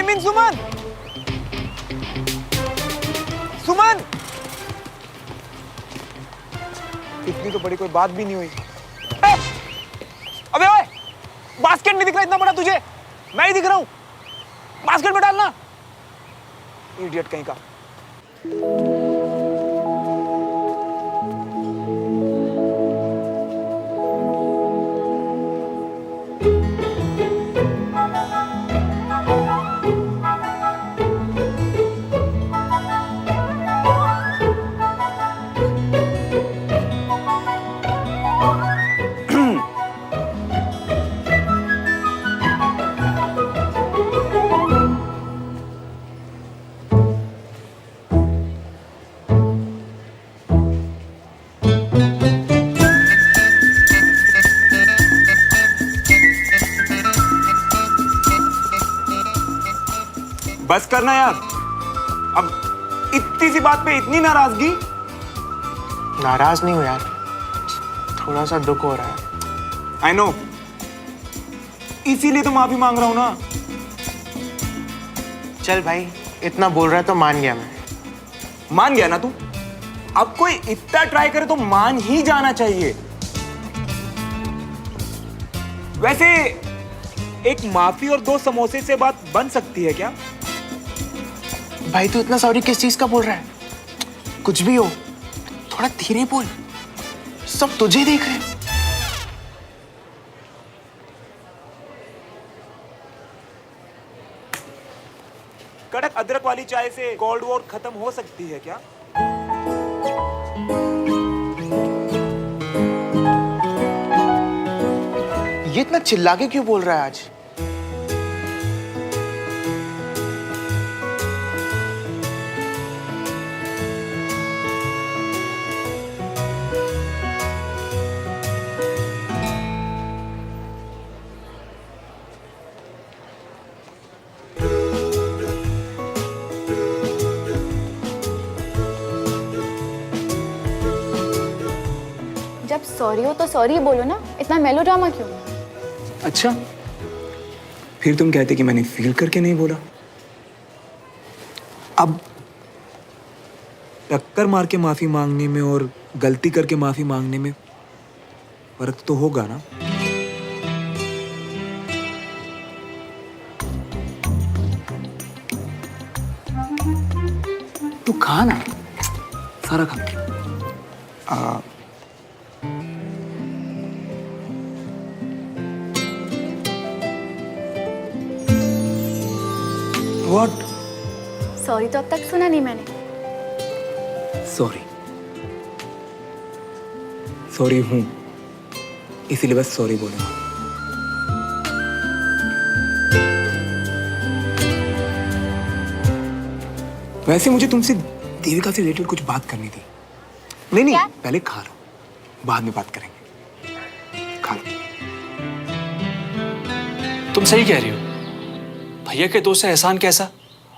Mean सुमन, सुमन, इतनी तो बड़ी कोई बात भी नहीं हुई। अबे ओए, बास्केट नहीं दिख रहा इतना बड़ा तुझे? मैं ही दिख रहा हूं, बास्केट में डालना। इडियट कहीं का। बस करना यार, अब इतनी सी बात पे इतनी नाराजगी। नाराज नहीं हूं यार, थोड़ा सा दुख हो रहा है। आई नो, इसीलिए तो माफी मांग रहा हूं ना। चल भाई, इतना बोल रहा है तो मान गया मैं। मान गया ना तू? अब कोई इतना ट्राई करे तो मान ही जाना चाहिए। वैसे एक माफी और 2 समोसे से बात बन सकती है क्या? भाई तू इतना सॉरी किस चीज का बोल रहा है? कुछ भी हो, थोड़ा धीरे बोल, सब तुझे देख रहे हैं। कड़क अदरक वाली चाय से कोल्ड वॉर खत्म हो सकती है क्या? ये इतना चिल्ला के क्यों बोल रहा है आज? जब सॉरी हो तो सॉरी बोलो ना, इतना मेलोड्रामा क्यों? अच्छा, फिर तुम कहते कि मैंने फील करके नहीं बोला। अब टक्कर मार के माफी मांगने में और गलती करके माफी मांगने में फर्क तो होगा ना? तू खा ना, सारा खा। What? सॉरी तो अब तक सुना नहीं मैंने। सॉरी, सॉरी हूं, इसीलिए बस सॉरी बोलूंगा। वैसे मुझे तुमसे देविका से रिलेटेड कुछ बात करनी थी। नहीं, क्या? पहले खा लो, बाद में बात करेंगे। खा लो। तुम सही कह रही हो, भैया के दोस्त से एहसान कैसा?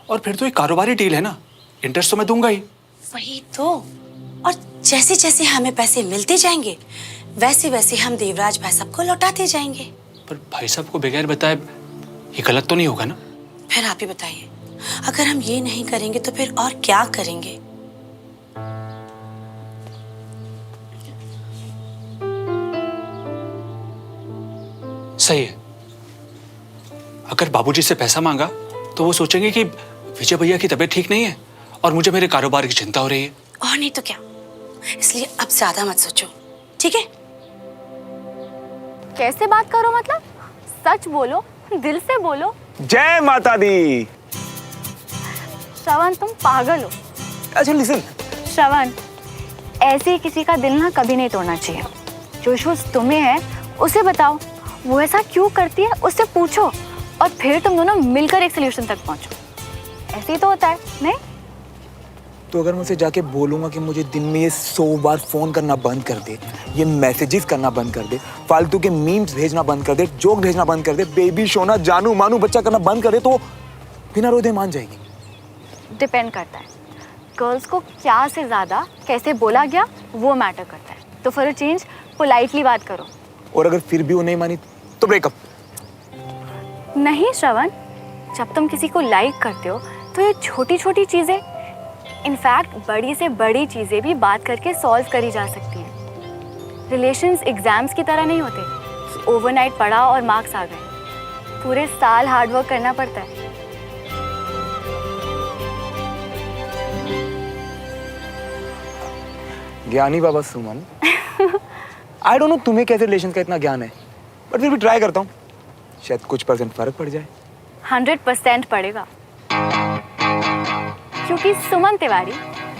और फिर तो एक कारोबारी डील है ना, इंटरेस्ट तो मैं दूंगा ही। वही तो, और जैसे जैसे हमें पैसे मिलते जाएंगे वैसे वैसे हम देवराज भाई साहब को लौटाते जाएंगे। पर भाई साहब को बगैर बताए ये गलत तो नहीं होगा ना? फिर आप ही बताइए, अगर हम ये नहीं करेंगे तो फिर और क्या करेंगे? सही है, अगर बाबूजी से पैसा मांगा तो वो सोचेंगे कि विजय भैया की तबीयत ठीक नहीं है और मुझे मेरे कारोबार की चिंता हो रही है। और नहीं तो क्या, इसलिए अब ज्यादा मत सोचो, ठीक है? कैसे बात करो मतलब? सच बोलो, दिल से बोलो। जय माता दी। श्रवण तुम पागल हो। अच्छा लिसन, श्रवण, ऐसे किसी का दिल ना कभी नहीं तोड़ना चाहिए। जो इश्यूज तुम्हें है उसे बताओ, वो ऐसा क्यों करती है उससे पूछो, और फिर तुम दोनों मिलकर एक सोल्यूशन तक पहुंचो। ऐसे ही तो होता है, नहीं? तो अगर मैं उसे जाके बोलूंगा कि मुझे दिन में ये 100 बार फोन करना बंद कर दे, ये मैसेजेस करना बंद कर दे, फालतू के मीम्स भेजना बंद कर दे, जोक भेजना बंद कर दे, बेबी शोना जानू मानू बच्चा करना बंद कर दे, तो बिना रोए मान जाएगी। डिपेंड करता है, गर्ल्स को क्या से ज्यादा कैसे बोला गया वो मैटर करता है। तो फॉर अ चेंज पोलाइटली बात करो। और अगर फिर भी वो नहीं मानी तो ब्रेकअप। नहीं श्रवण, जब तुम किसी को लाइक करते हो तो ये छोटी छोटी चीज़ें, इनफैक्ट बड़ी से बड़ी चीज़ें भी बात करके सॉल्व करी जा सकती हैं। रिलेशंस एग्जाम्स की तरह नहीं होते, ओवरनाइट पढ़ा और मार्क्स आ गए। पूरे साल हार्डवर्क करना पड़ता है। ज्ञानी बाबा सुमन, आई डोंट नो तुम्हें कैसे रिलेशन का इतना ज्ञान है, बट फिर भी ट्राई करता हूँ, शायद कुछ % फर्क पड़ जाए। 100% पड़ेगा, क्योंकि सुमन Tiwari,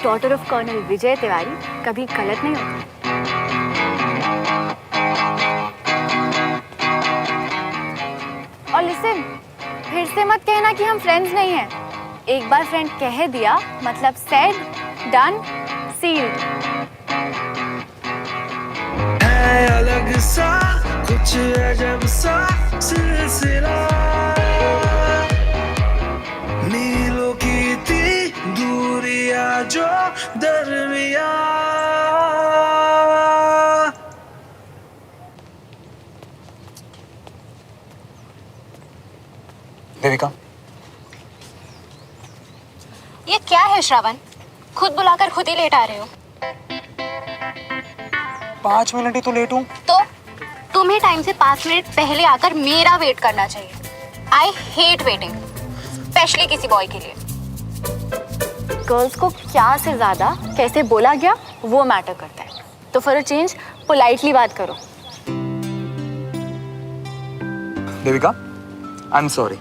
daughter of colonel Vijay Tiwari, कभी गलत नहीं होती। और लिसन, फिर से मत कहना कि हम फ्रेंड्स नहीं हैं। एक बार फ्रेंड कह दिया मतलब सेड, डन, सील्ड। अलग सा कुछ अजब सा सिलसिला, मीलों की थी दूरियां जो दरमिया। देविका, ये क्या है श्रावण? खुद बुलाकर खुद ही लेट आ रहे हो। 5 मिनट ही तो लेट हूँ। तो तुम्हें टाइम से 5 मिनट पहले आकर मेरा वेट करना चाहिए। आई हेट वेटिंग, स्पेशली किसी बॉय के लिए। गर्ल्स को क्या से ज़्यादा कैसे बोला गया वो मैटर करता है। तो फॉर अ चेंज पोलाइटली बात करो। देविका, आई एम सॉरी,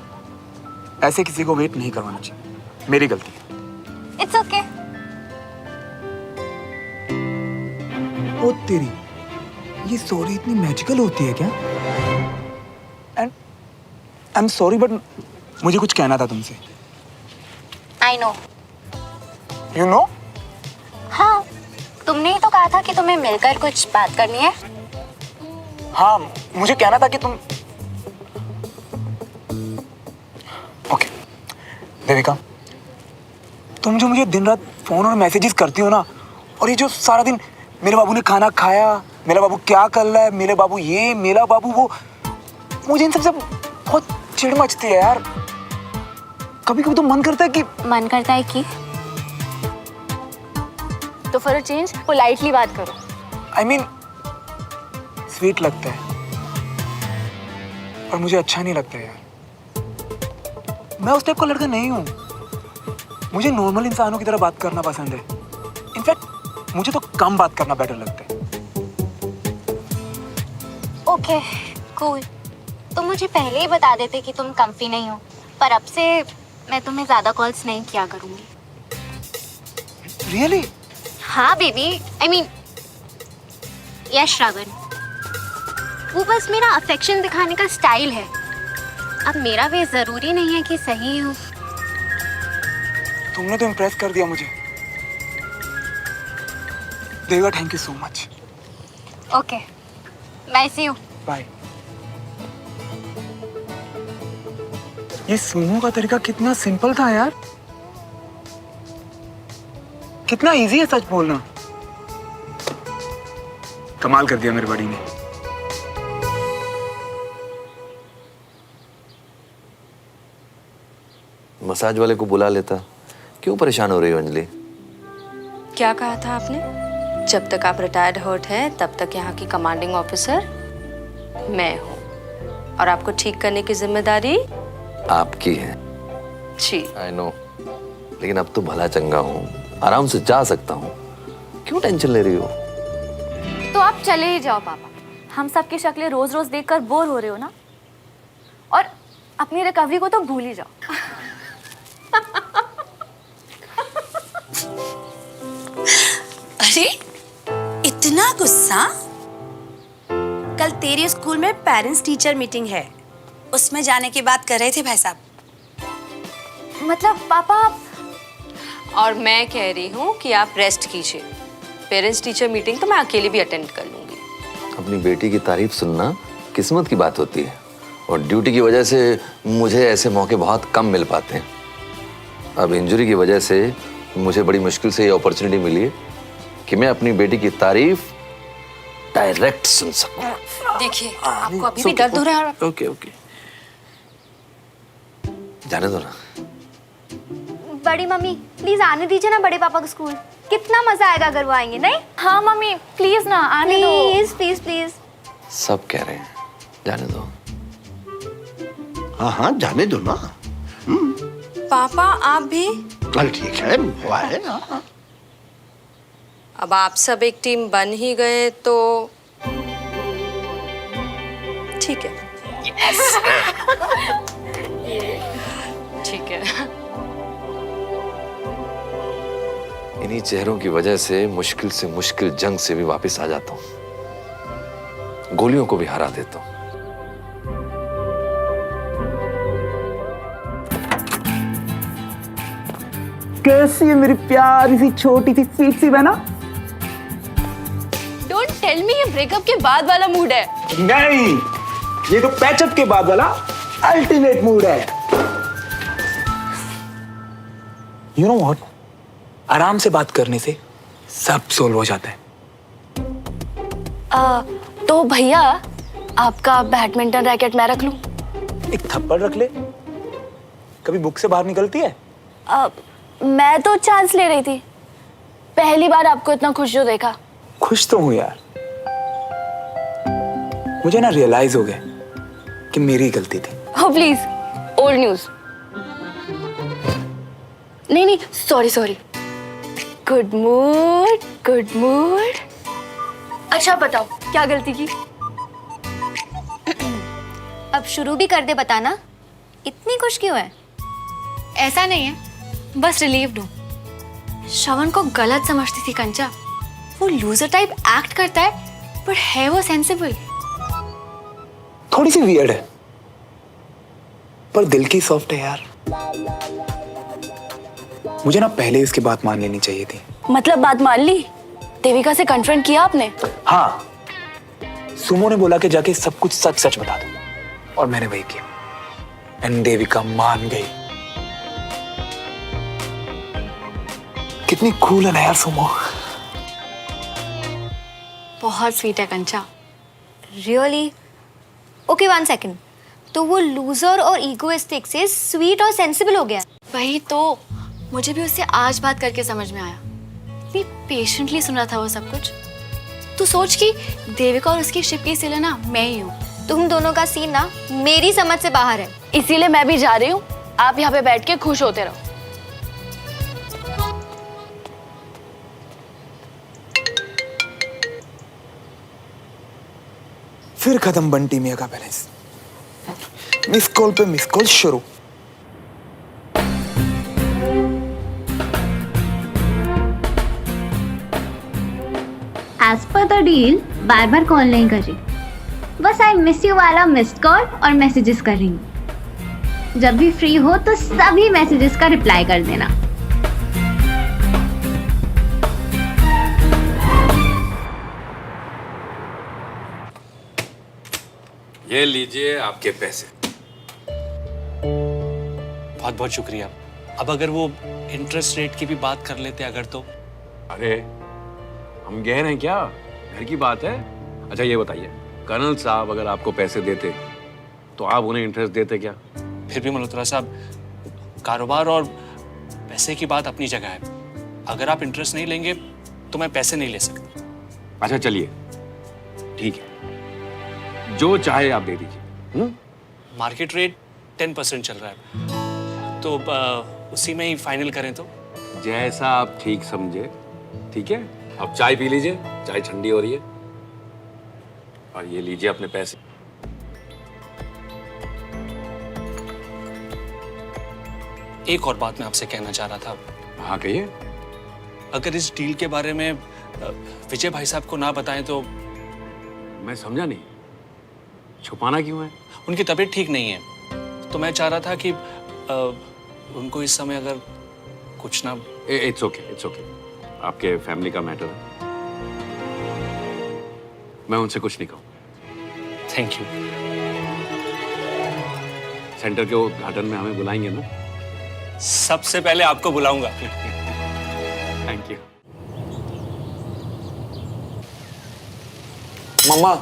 ऐसे किसी को वेट नहीं करवाना चाहिए, मेरी गलती है। It's okay. ओ तेरी, ये सॉरी इतनी मैजिकल होती है क्या? And I am sorry, but मुझे कुछ कहना था तुमसे। I know. You know? हाँ, तुमने ही तो कहा था कि तुम्हें मिलकर कुछ बात करनी है। हाँ, मुझे कहना था कि तुम। ओके देविका, तुम जो मुझे दिन रात फोन और मैसेजेस करती हो ना, और ये जो सारा दिन मेरे बाबू ने खाना खाया, मेरा बाबू क्या कर रहा है, मेरे बाबू ये, मेरा बाबू वो, मुझे इन सबसे बहुत चिढ़ मचती है यार। कभी कभी तो मन करता है कि तो फॉर अ चेंज पोलाइटली बात करो। आई मीन स्वीट लगता है, और मुझे अच्छा नहीं लगता यार। मैं उस टाइप का लड़का नहीं हूँ। मुझे नॉर्मल इंसानों की तरह बात करना पसंद है। इनफैक्ट मुझे तो कम बात करना बेटर लगता है। Okay cool. तुम मुझे पहले ही बता देते कि तुम कंफी नहीं हो, पर अब से मैं तुम्हें ज्यादा कॉल्स नहीं किया करूंगी। रियली? हाँ baby, I mean yes Shravan, वो बस मेरा अफेक्शन दिखाने का स्टाइल है। अब मेरा वे जरूरी नहीं है कि सही हो। तुमने तो इम्प्रेस कर दिया मुझे Devika, thank you so much. Okay bye, see you. Bye. ये सुनो का तरीका कितना सिंपल था यार, कितना इजी है सच बोलना। कमाल कर दिया मेरी बड़ी ने। मसाज वाले को बुला लेता। क्यों परेशान हो रही हो अंजलि? क्या कहा था आपने? जब तक आप रिटायर्ड हर्ट हैं तब तक यहाँ की कमांडिंग ऑफिसर मैं हूँ, और आपको ठीक करने की जिम्मेदारी आपकी है। जी आई नो, लेकिन अब तो भला चंगा हूँ, आराम से जा सकता हूँ। क्यों टेंशन ले रही हो? तो आप चले ही जाओ पापा, हम सबकी शक्लें रोज रोज देखकर बोर हो रहे हो ना, और अपनी रिकवरी को तो भूल ही जाओ। अरे इतना गुस्सा? कल तेरे स्कूल में पेरेंट्स टीचर मीटिंग है, उसमें जाने की बात कर रहे थे भाई साहब। मतलब पापा और मैं कह रही हूँ कि आप रेस्ट कीजिए। पेरेंट्स टीचर मीटिंग तो मैं अकेले भी अटेंड कर लूंगी। अपनी बेटी की तारीफ सुनना किस्मत की बात होती है, और ड्यूटी की वजह से मुझे ऐसे मौके बहुत कम मिल पाते हैं। अब इंजरी की वजह से मुझे बड़ी मुश्किल से ये अपॉर्चुनिटी मिली है कि मैं अपनी बेटी की तारीफ डायरेक्ट सुन सकूं। देखिए आपको अभी भी दर्द हो रहा है। Okay okay. जाने दो ना। बड़ी मम्मी प्लीज आने दीजिए ना बड़े पापा को स्कूल। कितना मजा आएगा अगर वो आएंगे, नहीं? हाँ मम्मी प्लीज ना आने दो। Please please please. सब कह रहे हैं जाने दो। हाँ हाँ जाने दो ना। पापा आप भी? चल ठीक है, हुआ है। हाँ। अब आप सब एक टीम बन ही गए तो ठीक है। ठीक है। इन्हीं चेहरों की वजह से मुश्किल जंग से भी वापस आ जाता हूं, गोलियों को भी हरा देता हूं। कैसी है मेरी प्यारी सी छोटी सी स्वीट सी बहना? डोंट टेल मी ये ब्रेकअप के बाद वाला मूड है। नहीं, ये तो पैचअप के बाद वाला अल्टीमेट मूड है। यू नो व्हाट, आराम से बात करने से सब सोल्व हो जाता है। तो भैया आपका बैडमिंटन रैकेट मैं रख लूं? एक थप्पड़ रख ले। कभी बुक से बाहर निकलती है? मैं तो चांस ले रही थी, पहली बार आपको इतना खुश जो देखा। खुश तो हूं यार, मुझे ना रियलाइज हो गया कि मेरी गलती थी। Oh please, old news. नहीं सॉरी। Good mood. अच्छा बताओ क्या गलती की? अब शुरू भी कर दे, बताना। इतनी खुश क्यों है? ऐसा नहीं है, बस रिलीव्ड हूँ। श्रवण को गलत समझती थी कंचा। वो लूजर टाइप एक्ट करता है पर है वो सेंसिबल। थोड़ी सी वियर्ड है पर दिल की सॉफ्ट है यार। मुझे ना पहले इसकी बात मान लेनी चाहिए थी। मतलब बात मान ली? देविका से कन्फ्रंट किया आपने? हाँ, सुमो ने बोला कि जाके सब कुछ सच बता दो, और मैंने वही किया। एंड देविका मान गई। कितनी कूल है ना यार सुमो। बहुत स्वीट है कंचा। रियली? Okay 1 second. तो वो लूजर और ईगोइस्टिक से स्वीट और सेंसिबल हो गया। वही तो, मुझे भी उससे आज बात करके समझ में आया। इतनी पेशेंटली सुना था वो सब कुछ। तू सोच कि देविका और उसकी शिप की सिला ना मैं ही हूँ। तुम दोनों का सीन ना मेरी समझ से बाहर है। इसीलिए मैं भी जा रही हूँ, आप यहाँ पे बैठ के खुश होते रहो। फिर खत्म बंटी मिया का बैलेंस। मिस कॉल पे मिस कॉल शुरू। एज पर द डील बार बार कॉल नहीं कर रही, बस आई मिस यू वाला मिस्ड कॉल और मैसेजेस कर रही हूँ। जब भी फ्री हो तो सभी मैसेजेस का रिप्लाई कर देना। ये लीजिए आपके पैसे। बहुत बहुत शुक्रिया। अब अगर वो इंटरेस्ट रेट की भी बात कर लेते अगर तो। अरे हम गए हैं क्या, घर की बात है। अच्छा ये बताइए, कर्नल साहब अगर आपको पैसे देते तो आप उन्हें इंटरेस्ट देते क्या? फिर भी मल्होत्रा साहब, कारोबार और पैसे की बात अपनी जगह है। अगर आप इंटरेस्ट नहीं लेंगे तो मैं पैसे नहीं ले सकता। अच्छा चलिए ठीक है, जो चाहे आप दे दीजिए। मार्केट रेट 10% चल रहा है, तो उसी में ही फाइनल करें तो। जैसा आप ठीक समझे। ठीक है, अब चाय पी लीजिए, चाय ठंडी हो रही है। और ये लीजिए अपने पैसे। एक और बात मैं आपसे कहना चाह रहा था। हाँ कहिए। अगर इस डील के बारे में विजय भाई साहब को ना बताएं तो। मैं समझा नहीं, छुपाना क्यों है? उनकी तबीयत ठीक नहीं है, तो मैं चाह रहा था कि उनको इस समय अगर कुछ ना। It's okay. आपके फैमिली का मैटर है, मैं उनसे कुछ नहीं कहूँ। Thank you. सेंटर के उद्घाटन में हमें बुलाएंगे ना? सबसे पहले आपको बुलाऊंगा। Thank you. मम्मा,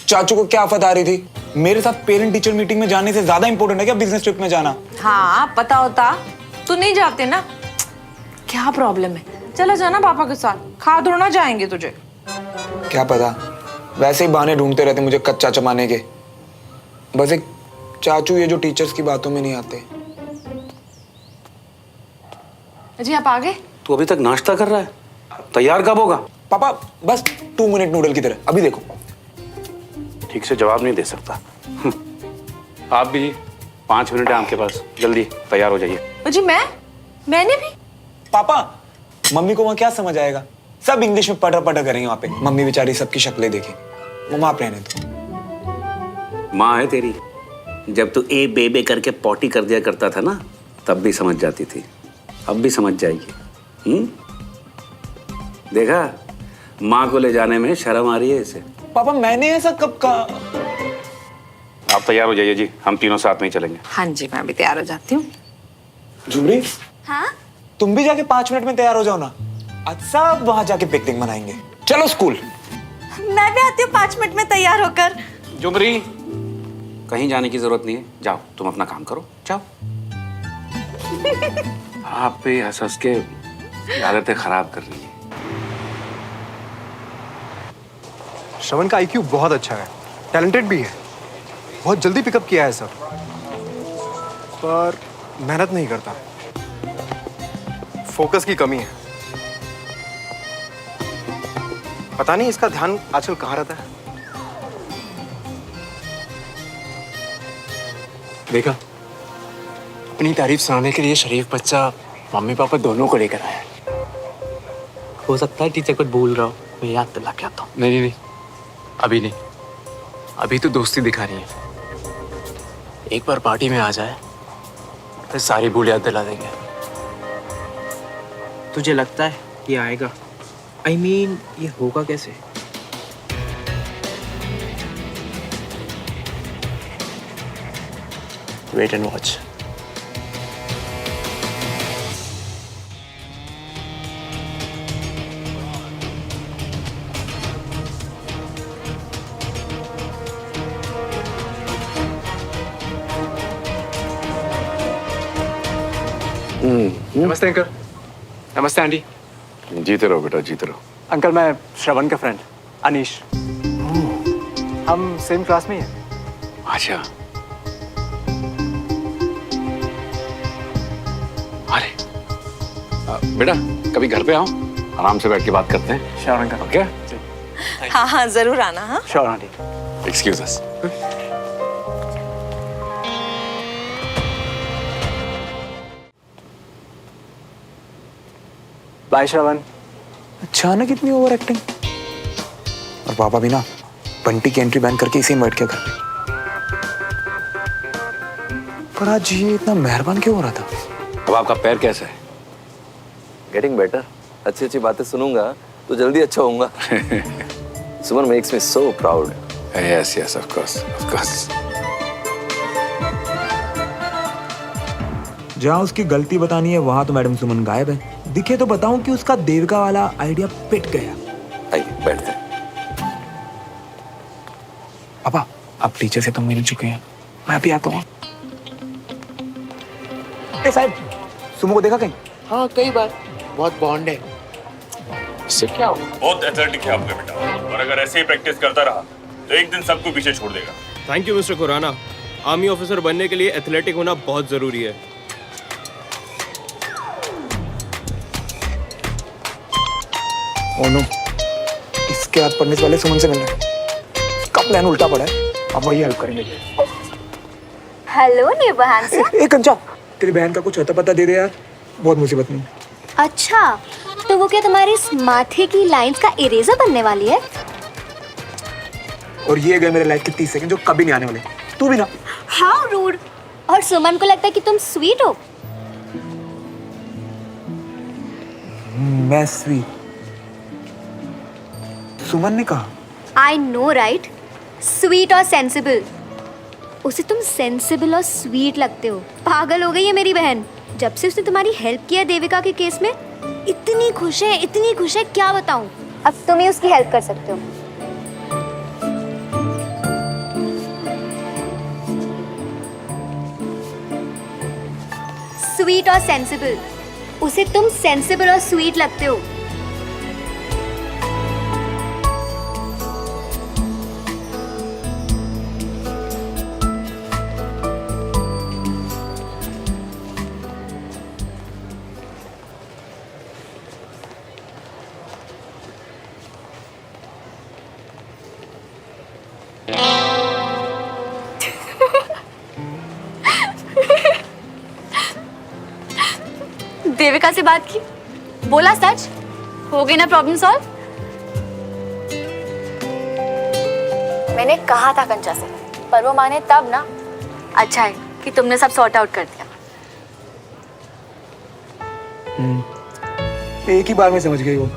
चाचू को क्या आफत आ रही थी? मेरे साथ पेरेंट टीचर मीटिंग में जाने से ज्यादा इंपॉर्टेंट है क्या बिजनेस ट्रिप में जाना? हाँ पता होता तू नहीं जाते ना। क्या प्रॉब्लम है, चला जाना पापा के साथ, खा थोड़ा जाएंगे तुझे। क्या पता, वैसे ही बहाने ढूंढते रहते मुझे कच्चा चबाने के। बस एक चाचू ये जो टीचर्स की बातों में नहीं आते। जी आप आ गए? तू अभी तक नाश्ता कर रहा है, तैयार कब होगा? पापा बस 2 मिनट नूडल की तरह, अभी देखो। ठीक से जवाब नहीं दे सकता। आप भी 5 मिनट है आपके पास, जल्दी तैयार हो जाइए। जी मैंने भी? पापा मम्मी को वहाँ क्या समझ आएगा, सब इंग्लिश में पटर पटर करेंगे वहाँ पे। मम्मी बेचारी सबकी शक्लें देखें। मम्मा आप रहने दो। माँ है तेरी, जब तू ए बे करके पॉटी कर दिया करता था ना, तब भी समझ जाती थी, अब भी समझ जाएगी। देखा, माँ को ले जाने में शर्म आ रही है इसे। पापा मैंने ऐसा कब कहा? आप तैयार हो जाइए जी, हम तीनों साथ में ही चलेंगे। हाँ जी मैं भी तैयार हो जाती हूँ। झुमरी हाँ तुम भी जाके 5 मिनट में तैयार हो जाओ ना, आज सब वहां जाके पिकनिक मनाएंगे। चलो स्कूल। मैं भी आती हूँ 5 मिनट में तैयार होकर। जुमरी, कहीं जाने की जरूरत नहीं है, जाओ तुम अपना काम करो, जाओ। आप पे हंस हंस के आदतें खराब कर रही है। श्रवण का IQ बहुत अच्छा है, टैलेंटेड भी है, बहुत जल्दी पिकअप किया है सब, पर मेहनत नहीं करता, फोकस की कमी है। पता नहीं इसका ध्यान आजकल कहाँ रहता है। देखा, अपनी तारीफ सुनाने के लिए शरीफ बच्चा मम्मी पापा दोनों को लेकर आया है। हो सकता है टीचर कुछ भूल रहा हो, मैं याद दिला के आता हूँ। नहीं, अभी नहीं, अभी तो दोस्ती दिखा रही है। एक बार पार्टी में आ जाए फिर सारी भूल याद दिला देंगे। तुझे लगता है ये आएगा? I mean, ये होगा कैसे? Wait and watch. नमस्ते अंकल। नमस्ते आंटी। जीते रहो बेटा, जीते रहो। अंकल मैं श्रवण का फ्रेंड अनीश, हम सेम क्लास में ही हैं। अच्छा, अरे बेटा कभी घर पे आओ, आराम से बैठ के बात करते हैं। Sure uncle. ओके, हाँ जरूर आना। हाँ sure aunty. Excuse us. Bye Shravan. अचानक इतनी ओवर एक्टिंग। और पापा भी ना बंटी की एंट्री बैन करके इसे इनवाइट किया घर पे। पर आज ये इतना मेहरबान क्यों हो रहा था? अब आपका पैर कैसा है? Getting better. अच्छी अच्छी बातें सुनूंगा तो जल्दी अच्छा होऊंगा। Suman makes me so proud. Yes yes of course, of course. जहाँ उसकी गलती बतानी है वहां तो मैडम सुमन गायब है। दिखे तो बताऊं कि उसका देविका वाला आइडिया पिट गया। आइए बैठते हैं। पापा अब टीचर से तो मिल चुके हैं, मैं अभी आता हूँ। साहब सुमो को देखा कहीं? हाँ कई बार, बहुत बॉन्ड है। इससे क्या हो? बहुत एथलेटिक है आपका बेटा, और अगर ऐसे ही प्रैक्टिस करता रहा तो एक दिन सबको पीछे छोड़ देगा। Thank you mister Khurana. Army officer बनने के लिए एथलेटिक होना बहुत जरूरी है। ओह नो, इसके हाथ पढ़ने से पहले सुमन से मिलना है। इसका प्लान उल्टा पड़ा है, अब वही हेल्प करेंगे। हेलो निबहान से। एक कंचा, तेरी बहन का कुछ होता पता दे दे यार, बहुत मुसीबत में। अच्छा, तो वो क्या तुम्हारी इस माथे की लाइंस का इरेजर बनने वाली है? और ये गए मेरे लाइफ के 30 सेकंड जो कभी नहीं आने वाले। तू भी ना। How rude. और सुमन को लगता है कि तुम स्वीट हो। मैं स्वीट? सुमन ने कहा। आई नो राइट, स्वीट और सेंसिबल। उसे तुम सेंसिबल और स्वीट लगते हो। पागल हो गई है मेरी बहन। जब से उसने तुम्हारी हेल्प किया देविका के केस में, इतनी खुश है क्या बताऊं। अब तुम ही उसकी हेल्प कर सकते हो। स्वीट और सेंसिबल। उसे तुम सेंसिबल और स्वीट लगते हो। देविका से बात की, बोला सच, हो गई ना प्रॉब्लम सॉल्व। मैंने कहा था कंचा से, पर वो माने तब ना। अच्छा है कि तुमने सब सॉर्ट आउट कर दिया। एक ही बार में समझ गई वो।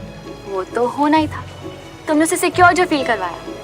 वो तो होना ही था, तुमने उसे सिक्योर जो फील करवाया।